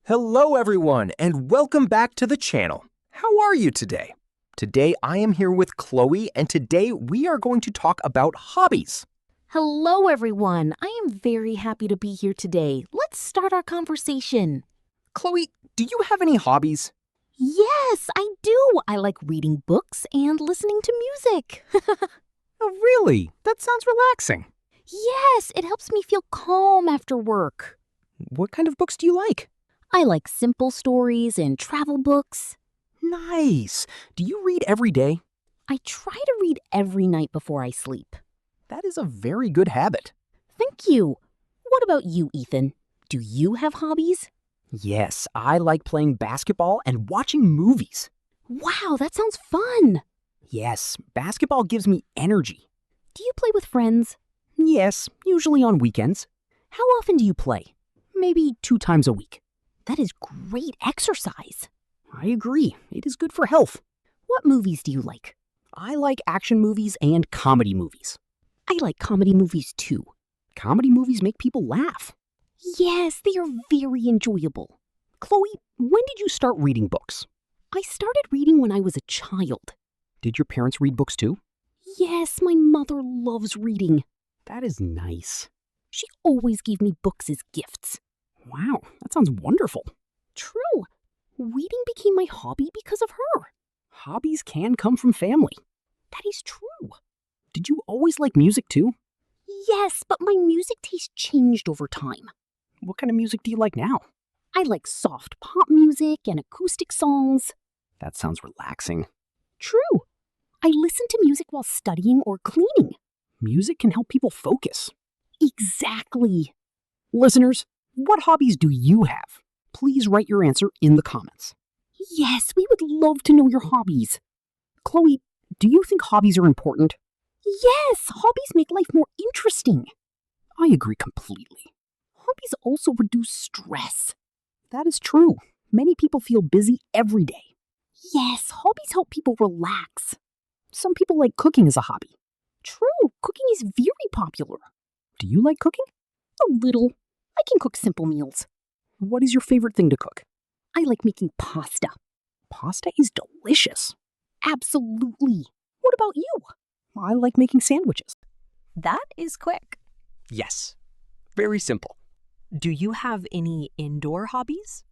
Hello everyone, and welcome back to the channel. How are you today? Today I am here with Chloe, and today we are going to talk about hobbies. Hello, everyone. I am very happy to be here today. Let's start our conversation. Chloe, do you have any hobbies? Yes, I do. I like reading books and listening to music. Oh, really? That sounds relaxing. Yes, it helps me feel calm after work. What kind of books do you like? I like simple stories and travel books. Nice. Do you read every day? I try to read every night before I sleep. That is a very good habit. Thank you. What about you, Ethan? Do you have hobbies? Yes, I like playing basketball and watching movies. Wow, that sounds fun. Yes, basketball gives me energy. Do you play with friends? Yes, usually on weekends. How often do you play? Maybe 2 times a week. That is great exercise. I agree. It is good for health. What movies do you like? I like action movies and comedy movies. I like comedy movies too. Comedy movies make people laugh. Yes, they are very enjoyable. Chloe, when did you start reading books? I started reading when I was a child. Did your parents read books too? Yes, my mother loves reading. That is nice. She always gave me books as gifts. Wow, that sounds wonderful. True. Reading became my hobby because of her. Hobbies can come from family. That is true. Did you always like music too? Yes, but my music taste changed over time. What kind of music do you like now? I like soft pop music and acoustic songs. That sounds relaxing. True. I listen to music while studying or cleaning. Music can help people focus. Exactly. Listeners, what hobbies do you have? Please write your answer in the comments. Yes, we would love to know your hobbies. Chloe, do you think hobbies are important? Yes, hobbies make life more interesting. I agree completely. Hobbies also reduce stress. That is true. Many people feel busy every day. Yes, hobbies help people relax. Some people like cooking as a hobby. True, cooking is very popular. Do you like cooking? A little. I can cook simple meals. What is your favorite thing to cook? I like making pasta. Pasta is delicious. Absolutely. What about you? I like making sandwiches. That is quick. Yes, very simple. Do you have any indoor hobbies?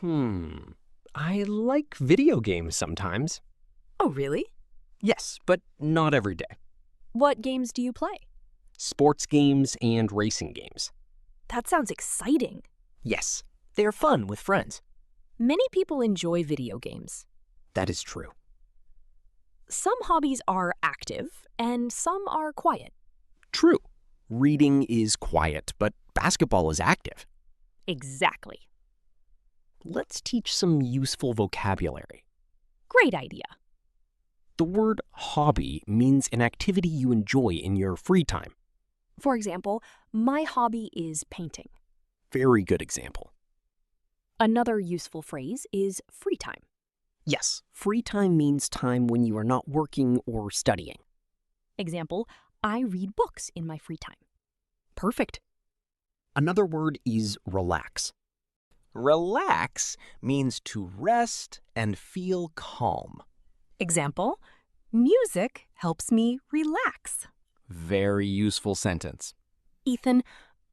I like video games sometimes. Oh, really? Yes, but not every day. What games do you play? Sports games and racing games. That sounds exciting. Yes, they're fun with friends. Many people enjoy video games. That is true. Some hobbies are active and some are quiet. True. Reading is quiet, but basketball is active. Exactly. Let's teach some useful vocabulary. Great idea. The word hobby means an activity you enjoy in your free time. For example, my hobby is painting. Very good example. Another useful phrase is free time. Yes, free time means time when you are not working or studying. Example, I read books in my free time. Perfect. Another word is relax. Relax means to rest and feel calm. Example, music helps me relax. Very useful sentence. Ethan,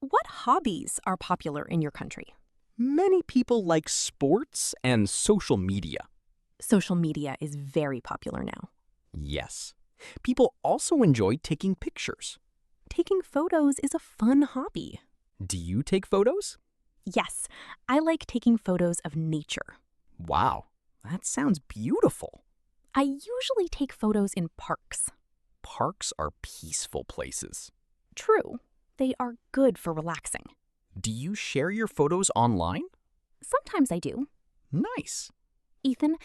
what hobbies are popular in your country? Many people like sports and social media. Social media is very popular now. Yes. People also enjoy taking pictures. Taking photos is a fun hobby. Do you take photos? Yes, I like taking photos of nature. Wow, that sounds beautiful. I usually take photos in parks. Parks are peaceful places. True, they are good for relaxing. Do you share your photos online? Sometimes I do. Nice. Ethan,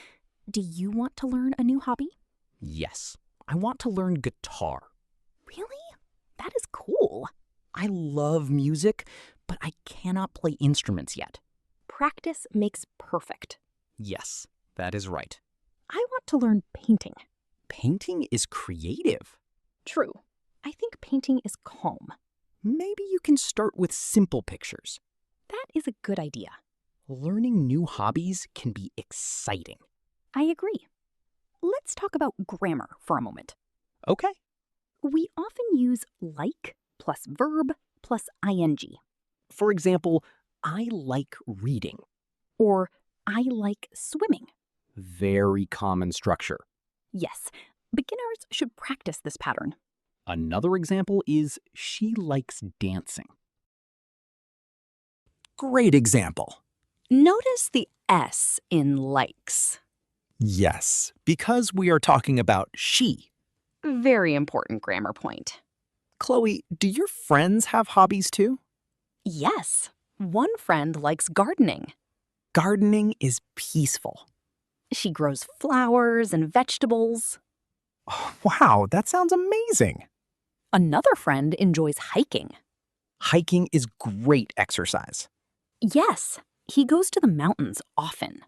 do you want to learn a new hobby? Yes, I want to learn guitar. Really? That is cool. I love music, but I cannot play instruments yet. Practice makes perfect. Yes, that is right. I want to learn painting. Painting is creative. True. I think painting is calm. Maybe you can start with simple pictures. That is a good idea. Learning new hobbies can be exciting. I agree. Let's talk about grammar for a moment. Okay. We often use like plus verb plus ing. For example, I like reading. Or I like swimming. Very common structure. Yes, beginners should practice this pattern. Another example is she likes dancing. Great example. Notice the S in likes. Yes, because we are talking about she. Very important grammar point. Chloe, do your friends have hobbies too? Yes, one friend likes gardening. Gardening is peaceful. She grows flowers and vegetables. Oh, wow, that sounds amazing. Another friend enjoys hiking. Hiking is great exercise. Yes, he goes to the mountains often.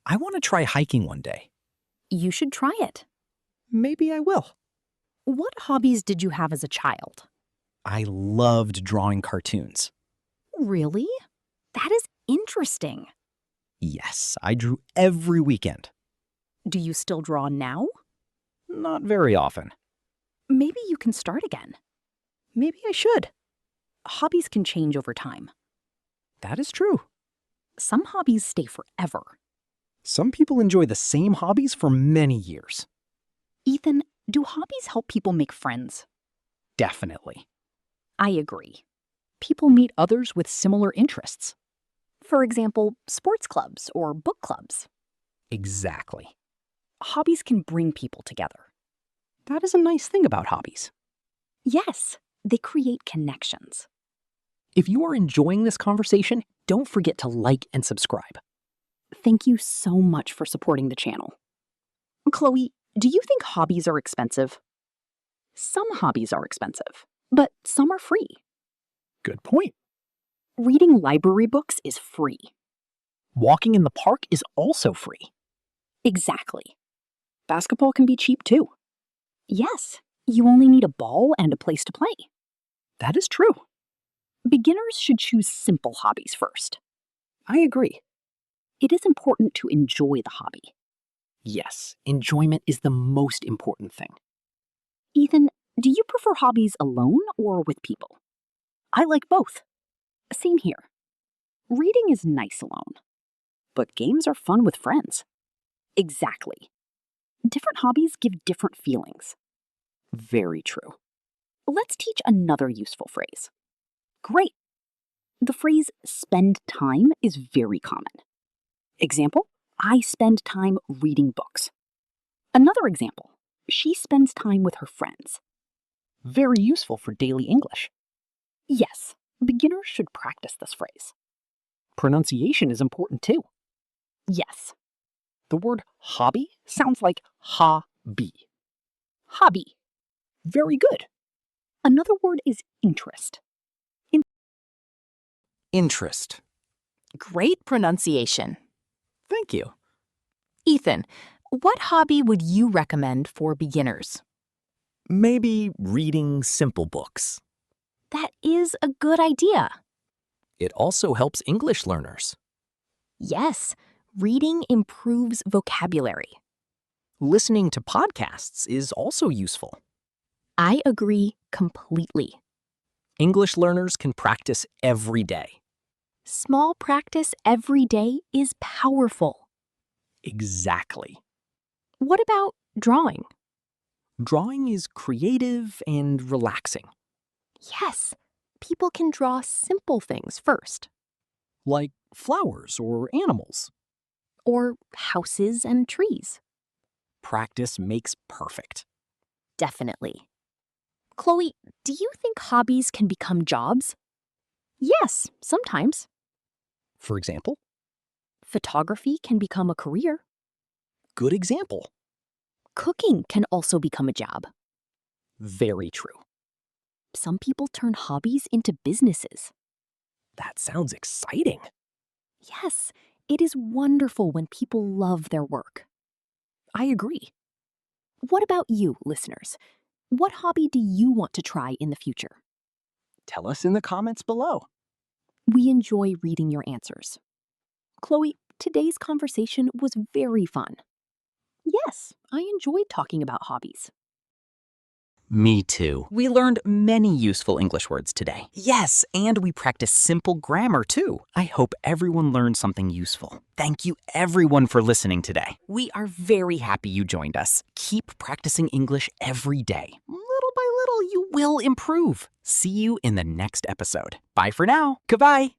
I want to try hiking one day. You should try it. Maybe I will. What hobbies did you have as a child? I loved drawing cartoons. Really? That is interesting. Yes, I drew every weekend. Do you still draw now? Not very often. Maybe you can start again. Maybe I should. Hobbies can change over time. That is true. Some hobbies stay forever. Some people enjoy the same hobbies for many years. Ethan, do hobbies help people make friends? Definitely. I agree. People meet others with similar interests. For example, sports clubs or book clubs. Exactly. Hobbies can bring people together. That is a nice thing about hobbies. Yes, they create connections. If you are enjoying this conversation, don't forget to like and subscribe. Thank you so much for supporting the channel. Chloe, do you think hobbies are expensive? Some hobbies are expensive, but some are free. Good point. Reading library books is free. Walking in the park is also free. Exactly. Basketball can be cheap too. Yes, you only need a ball and a place to play. That is true. Beginners should choose simple hobbies first. I agree. It is important to enjoy the hobby. Yes, enjoyment is the most important thing. Ethan, do you prefer hobbies alone or with people? I like both. Same here. Reading is nice alone. But games are fun with friends. Exactly. Different hobbies give different feelings. Very true. Let's teach another useful phrase. Great. The phrase spend time is very common. Example, I spend time reading books. Another example, she spends time with her friends. Very useful for daily English. Yes, beginners should practice this phrase. Pronunciation is important too. Yes. The word hobby sounds like ha-bee. Hobby. Very good. Another word is interest. Interest. Great pronunciation. Thank you. Ethan, what hobby would you recommend for beginners? Maybe reading simple books. That is a good idea. It also helps English learners. Yes, reading improves vocabulary. Listening to podcasts is also useful. I agree completely. English learners can practice every day. Small practice every day is powerful. Exactly. What about drawing? Drawing is creative and relaxing. Yes, people can draw simple things first, Like flowers or animals. or houses and trees. Practice makes perfect. Definitely. Chloe, do you think hobbies can become jobs? Yes, sometimes. For example, Photography can become a career. good example. Cooking can also become a job. Very true. Some people turn hobbies into businesses. That sounds exciting. Yes, it is wonderful when people love their work. I agree. What about you, listeners? What hobby do you want to try in the future? Tell us in the comments below. We enjoy reading your answers. Chloe, today's conversation was very fun. Yes, I enjoyed talking about hobbies. Me too. We learned many useful English words today. Yes, and we practiced simple grammar too. I hope everyone learned something useful. Thank you everyone for listening today. We are very happy you joined us. Keep practicing English every day. Little by little, you will improve. See you in the next episode. Bye for now. Goodbye.